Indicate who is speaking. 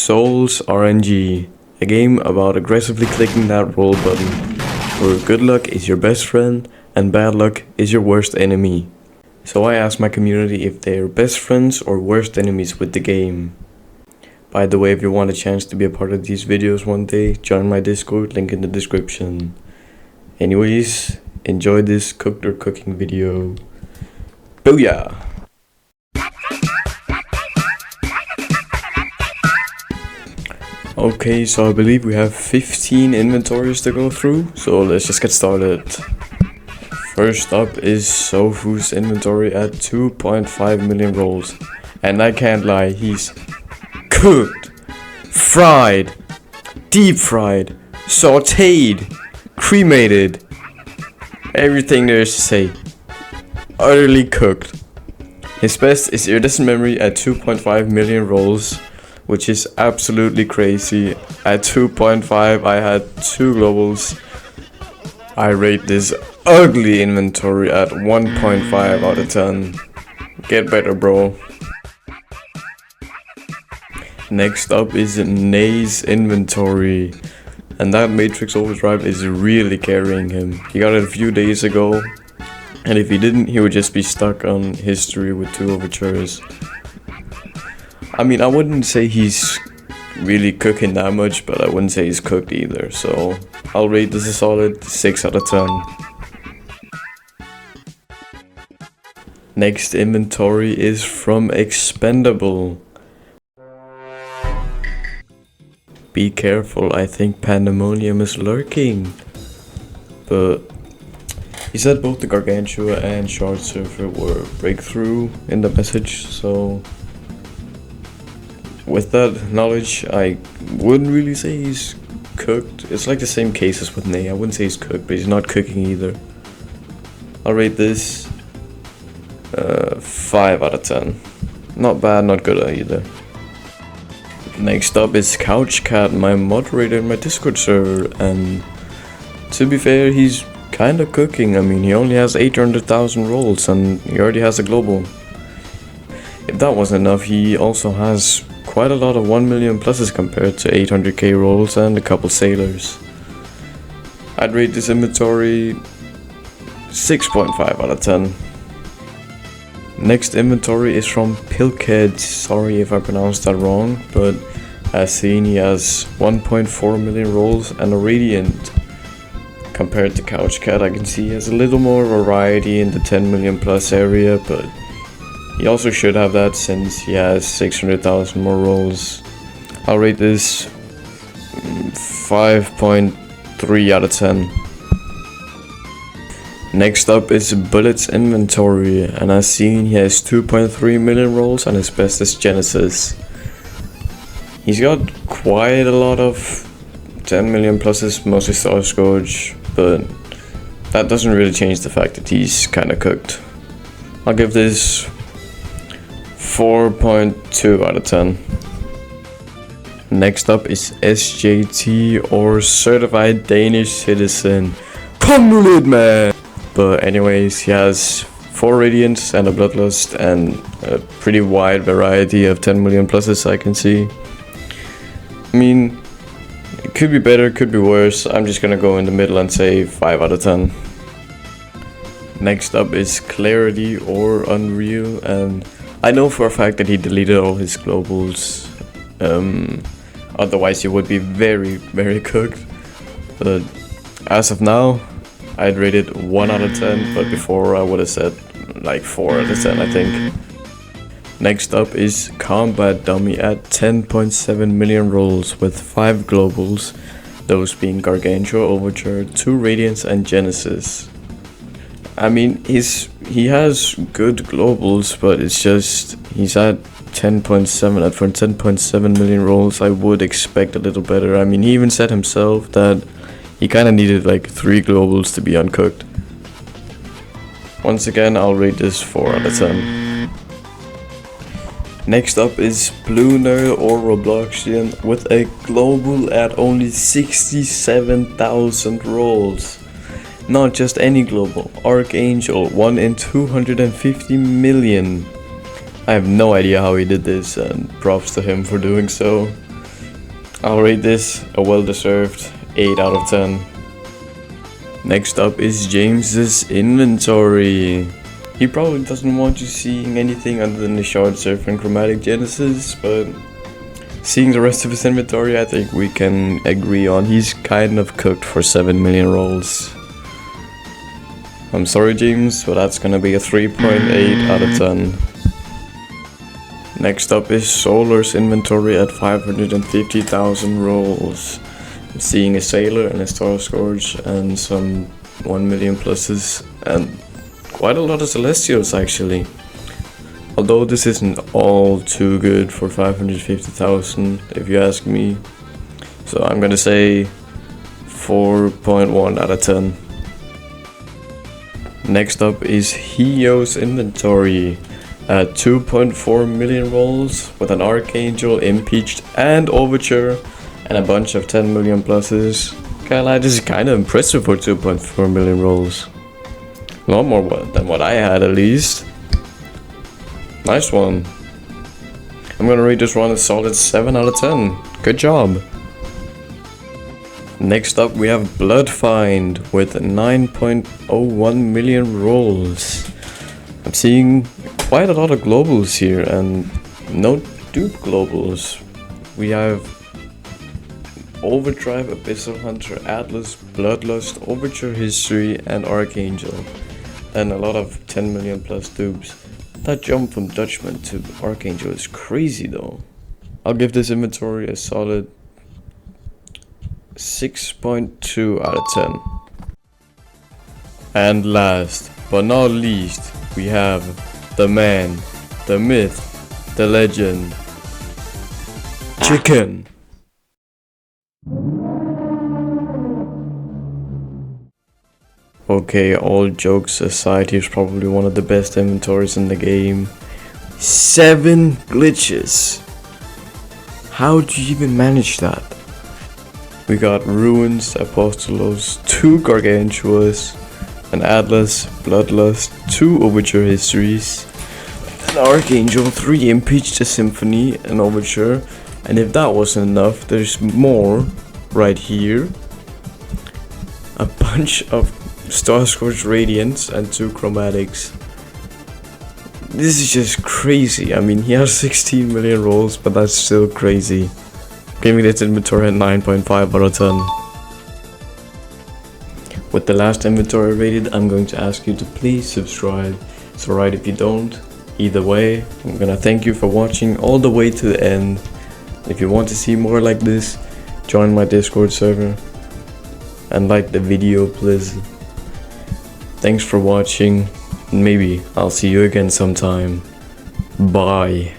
Speaker 1: Souls RNG, a game about aggressively clicking that roll button, where good luck is your best friend and bad luck is your worst enemy. So I asked my community if they are best friends or worst enemies with the game. By the way, if you want a chance to be a part of these videos one day, join my Discord, link in the description. Anyways, enjoy this cooked or cooking video. Booyah! Okay, so I believe we have 15 inventories to go through, so let's just get started. First up is Sofu's inventory at 2.5 million rolls, and I can't lie, he's cooked, fried, deep fried, sauteed, cremated, everything there is to say, utterly cooked. His best is iridescent memory at 2.5 million rolls, which is absolutely crazy. At 2.5 I had 2 globals. I rate this ugly inventory at 1.5 out of 10. Get better, bro. Next up is Nay's inventory, and that Matrix Overdrive is really carrying him. He got it a few days ago, and if he didn't, he would just be stuck on history with 2 overtures. I mean, I wouldn't say he's really cooking that much, but I wouldn't say he's cooked either, so I'll rate this a solid 6 out of 10. Next inventory is from Expendable. Be careful, I think Pandemonium is lurking. But he said both the Gargantua and Shard Surfer were breakthrough in the message, so with that knowledge, I wouldn't really say he's cooked. It's like the same case as with Nay. I wouldn't say he's cooked, but he's not cooking either. I'll rate this 5 out of 10. Not bad, not good either. Next up is Couch Cat, my moderator in my Discord server, and to be fair, he's kinda cooking. I mean, he only has 800,000 rolls and he already has a global. If that wasn't enough, he also has quite a lot of 1 million pluses compared to 800k rolls and a couple sailors. I'd rate this inventory 6.5 out of 10. Next inventory is from Pilkhead. Sorry if I pronounced that wrong, but as seen, he has 1.4 million rolls and a Radiant. Compared to Couch Cat, I can see he has a little more variety in the 10 million plus area, but he also should have that since he has 600,000 more rolls. I'll rate this 5.3 out of 10. Next up is Bullet's inventory, and as seen, he has 2.3 million rolls and his best is Genesis. He's got quite a lot of 10 million pluses, mostly Star Scourge, but that doesn't really change the fact that he's kinda cooked. I'll give this 4.2 out of 10. Next up is SJT, or Certified Danish Citizen. Come man! But anyways, he has 4 Radiants and a Bloodlust and a pretty wide variety of 10 million pluses I can see. I mean, it could be better, could be worse. I'm just gonna go in the middle and say 5 out of 10. Next up is Clarity, or Unreal, and I know for a fact that he deleted all his globals. Otherwise he would be very, very cooked. But as of now, I'd rate it 1 out of 10, but before I would have said like 4 out of 10, I think. Next up is Combat Dummy at 10.7 million rolls with 5 globals, those being Gargantua, Overture, 2 Radiants and Genesis. I mean, he has good globals, but it's just he's at 10.7. At for 10.7 million rolls, I would expect a little better. I mean, he even said himself that he kind of needed like 3 globals to be uncooked. Once again, I'll rate this 4 out of 10. Next up is Blue Nerd, or Robloxian, with a global at only 67,000 rolls. Not just any global, Archangel, 1 in 250 million. I have no idea how he did this, and props to him for doing so. I'll rate this a well-deserved 8 out of 10. Next up is James's inventory. He probably doesn't want you seeing anything other than the short surf and chromatic genesis, but seeing the rest of his inventory, I think we can agree on he's kind of cooked for 7 million rolls. I'm sorry James, but that's gonna be a 3.8 out of 10. Next up is Solar's inventory at 550,000 rolls. I'm seeing a Sailor and a Star Scourge and some 1 million pluses and quite a lot of Celestials actually. Although this isn't all too good for 550,000 if you ask me. So I'm gonna say 4.1 out of 10. Next up is Hio's inventory at 2.4 million rolls with an Archangel, Impeached and Overture and a bunch of 10 million pluses. Can't lie, this is kinda impressive for 2.4 million rolls. A lot more than what I had at least. Nice one. I'm gonna rate this one a solid 7 out of 10. Good job. Next up we have Bloodfind with 9.01 million rolls. I'm seeing quite a lot of globals here and no dupe globals. We have Overdrive, Abyssal Hunter, Atlas, Bloodlust, Overture History and Archangel. And a lot of 10 million plus dupes. That jump from Dutchman to Archangel is crazy though. I'll give this inventory a solid 6.2 out of 10. And last but not least, we have the man, the myth, the legend, Chicken. Okay, all jokes aside, he's probably one of the best inventories in the game. 7 glitches. How do you even manage that? We got Ruins, Apostolos, 2 Gargantuas, an Atlas, Bloodlust, 2 Overture Histories, an Archangel, 3 Impeached, a Symphony, an Overture, and if that wasn't enough, there's more right here. A bunch of Star Scourge Radiance and 2 Chromatics. This is just crazy. I mean, he has 16 million rolls, but that's still crazy. Giving this inventory at 9.5 out of 10. With the last inventory rated, I'm going to ask you to please subscribe. It's alright if you don't. Either way, I'm gonna thank you for watching all the way to the end. If you want to see more like this, join my Discord server. And like the video, please. Thanks for watching. Maybe I'll see you again sometime. Bye.